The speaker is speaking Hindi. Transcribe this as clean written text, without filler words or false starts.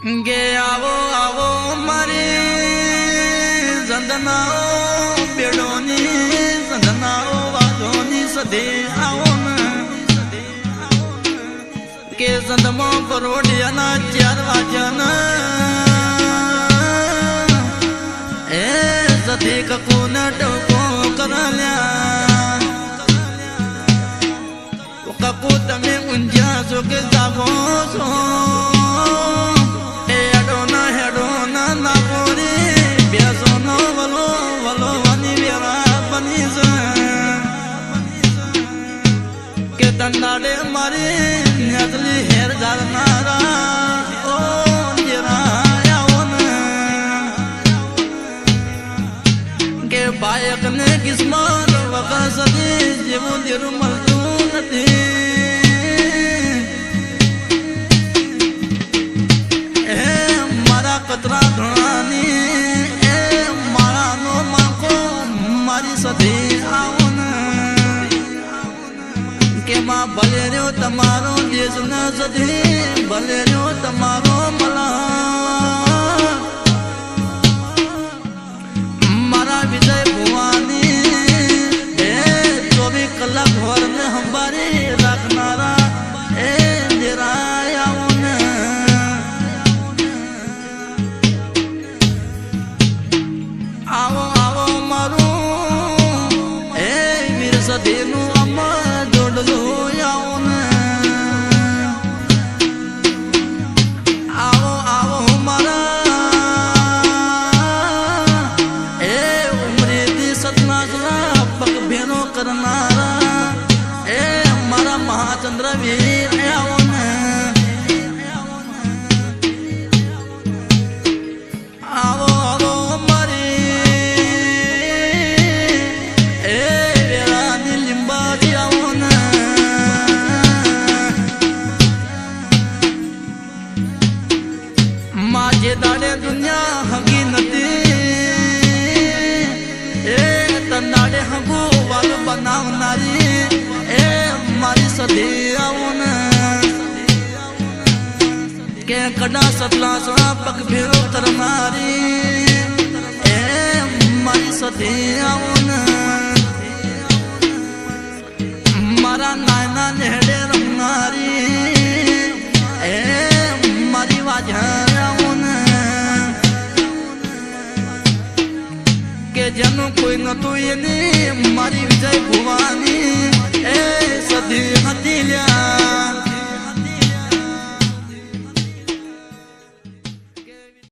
गे आवो आवो मारे जंदनाओ बेड़ोनी जंदनाओ वादोनी सदे आओ न के जंदमो करोड़िया ना चार वाजन ए सदे ककून टोको करल्या ककू तमे उंजा सो के जागो सो तंदाड़े मारे नजली हेर जागनारा ओ जरा यावन के बायक ने किस्मत वका सदी जीवन दिरु मलतूनती ए मारा कतरा धुनानी ए मारा नो माको मारी सदी आओ मां भले रो तमारो देश न सदी भले रो तमारो मला मारा विजय भुवानी ए 24 कलाक भर ने हमारे रखनारा ए जरा आवन आओ आओ मारो ए वीर सदी नु अम्मा जोड़लो करनारा ए मारा महाचंद्र वीर आओन आओ आओ मारी ए वेरानी लिंबा आओन माझे दाड़े दुनिया हगी नदी ए तनाड़े हगू बनावनारी ए मारी सदी आवन के कड़ा सतला सा पग भेरो करनारी ए मारी सदी आवन मारा नायना नेहड़े रंगनारी ए मारी वाजह आवन के जनु कोई न तू ये नी मारी विजय भुवानी ए सदी हतिल्या